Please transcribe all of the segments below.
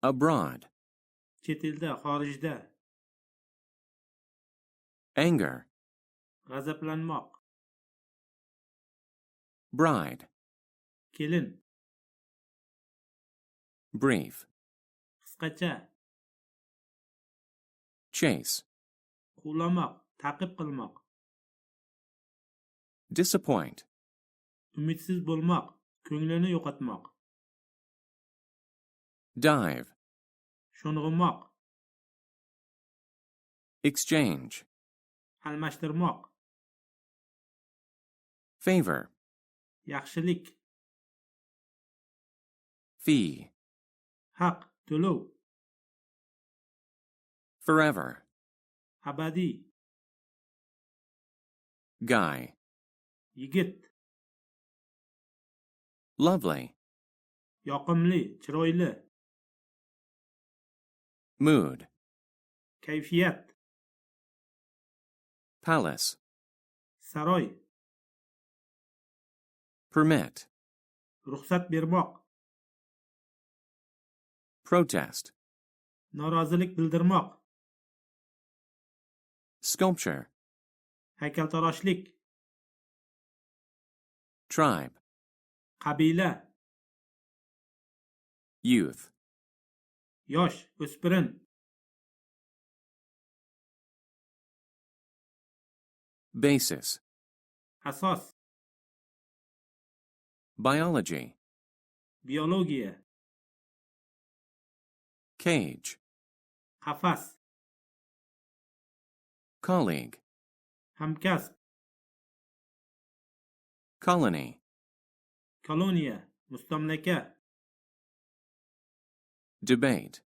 abroad, chet elda, xorijda. anger, G'azablanmoq. bride, Kelin. brief, Qisqacha. chase, Quvlamoq. Ta'qib qilmoq. disappoint, Umidsiz bo'lmoq. Ko'nglini yo'qotmoq. dive, Sho'ng'imoq. exchange, Almashtirmoq. favor, Yaxshilik. fee, Haq. To'lov. forever, Abadiy. guy, Yigit. lovely, Yoqimli. Chiroyli. mood, Kayfiyat. palace, Saroy. permit, Ruxsat bermoq. protest, Norozilik bildirmoq. sculpture, Haykaltaroshlik. tribe, Qabila. youth, Yosh. O'spirin. basis, Asos. biology, Biologiya. cage, Qafas. colleague, Hamkasb. colony, Koloniya. Mustamlaka. debate,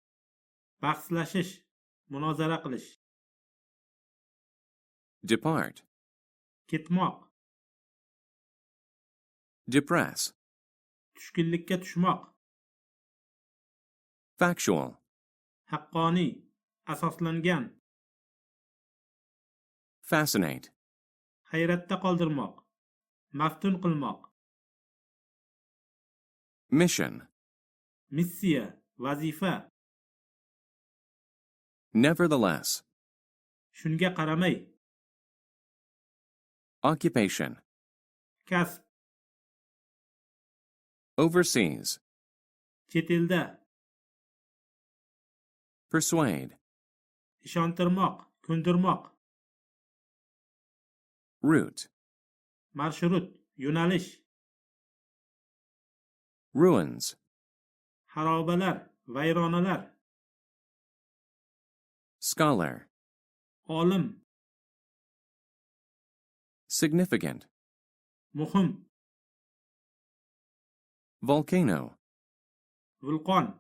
Bahslashish. Munozara qilish. depart, Ketmoq. depress, Tushkunlikka tushmoq. factual, Haqqoniy. Asoslangan. fascinate, Hayratda qoldirmoq. Maftun qilmoq. mission, Missiya. Vazifa. nevertheless, Shunga qaramay. occupation, Kasb. overseas, Chet elda. persuade, Ishontirmoq. Ko'ndirmoq. route, Marshrut. Yo'nalish. ruins, Xarobalar. Vayronalar. scholar, Olim. significant, Muhim. volcano, Vulqon.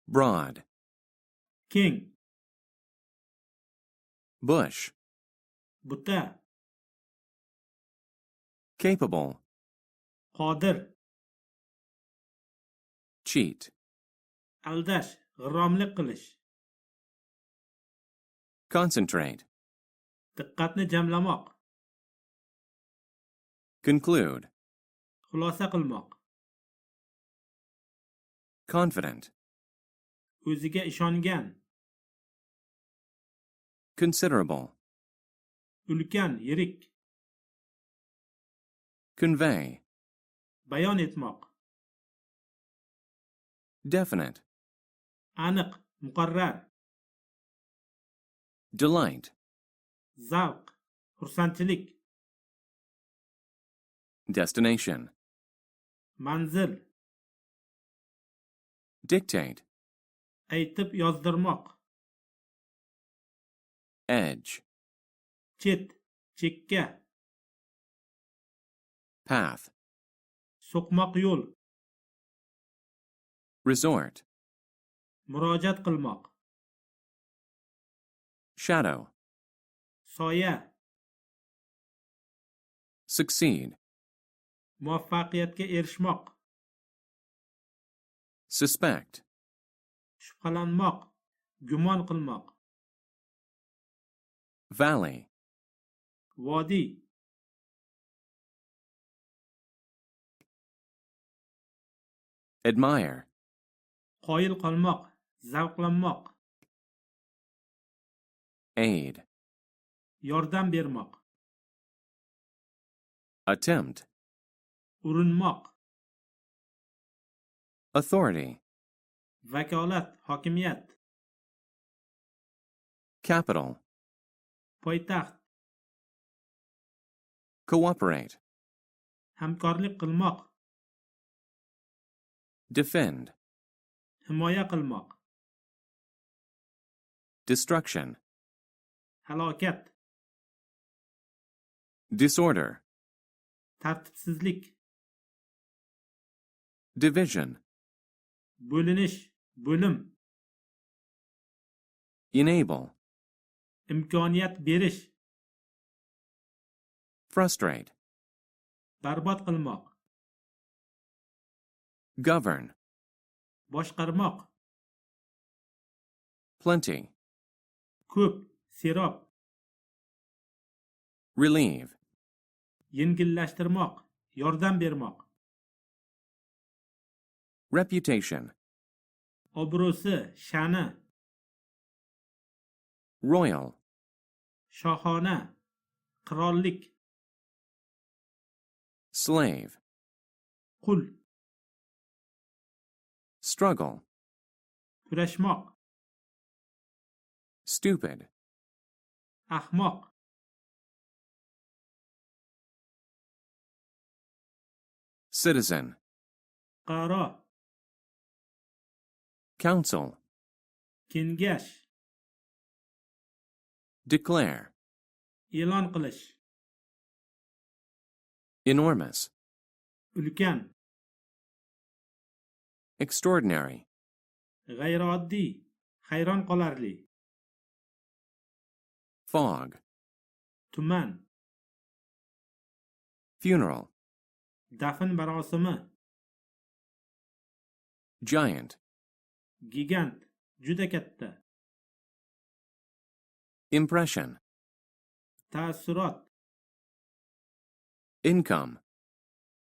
broad, Keng. bush, Buta. capable, Qodir. cheat, Aldash. G'irromlik qilish. concentrate, Diqqatni jamlamoq. conclude, Xulosa qilmoq. confident, O'ziga ishongan. considerable, Ulkan. Yirik. convey, Bayon etmoq. definite, Aniq. Muqarrar. delight, Zavq. Xursandchilik. destination, Manzil. dictate, Aytib yozdirmoq. edge, Chet. Chekka. path, So'qmoq yo'l. resort, Murojaat qilmoq. shadow, Soya. succeed, Muvaffaqiyatga erishmoq. suspect, Shubhalanmoq. Gumon qilmoq. valley, Vodiy. admire, qoyil qolmoq, zavqlanmoq, aid, yordam bermoq, attempt, urinmoq, authority, vakolat, hokimiyat, capital, poytaxt, cooperate, hamkorlik qilmoq, defend, himoya qilmoq, destruction, halokat, disorder, tartibsizlik, division, bo'linish, bo'lim, enable, imkoniyat berish, frustrate, barbod qilmoq, govern, boshqarmoq, plenty, ko'p, serob, relieve, yengillashtirmoq, yordam bermoq, reputation, obro'si, sha'ni, royal, shohona, qirollik, slave, qul, struggle, kurashmoq, stupid, ahmoq, citizen, qaro, council, kengash, declare, e'lon qilish, enormous, ulkan, extraordinary, g'ayrioddiy, hayron qolarli, fog, tuman, funeral, dafn marosimi, giant, gigant, juda katta, impression, ta'ssurot, income,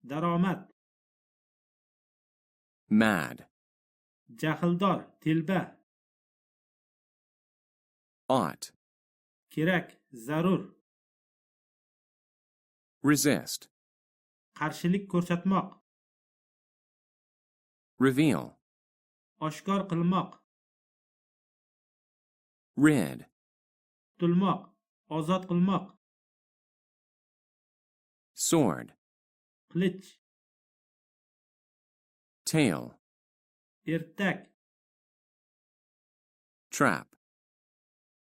daromad, mad, jahldor, telba, ought, kerak, zarur, resist, qarshilik ko'rsatmoq, reveal, oshkor qilmoq, rid, qutulmoq, ozod qilmoq, sword, qilich, tail, ertak, trap,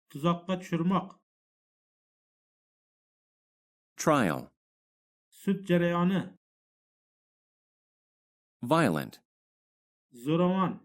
tuzoqqa tushirmoq, trial, sud jarayoni, violent, zo'ravon,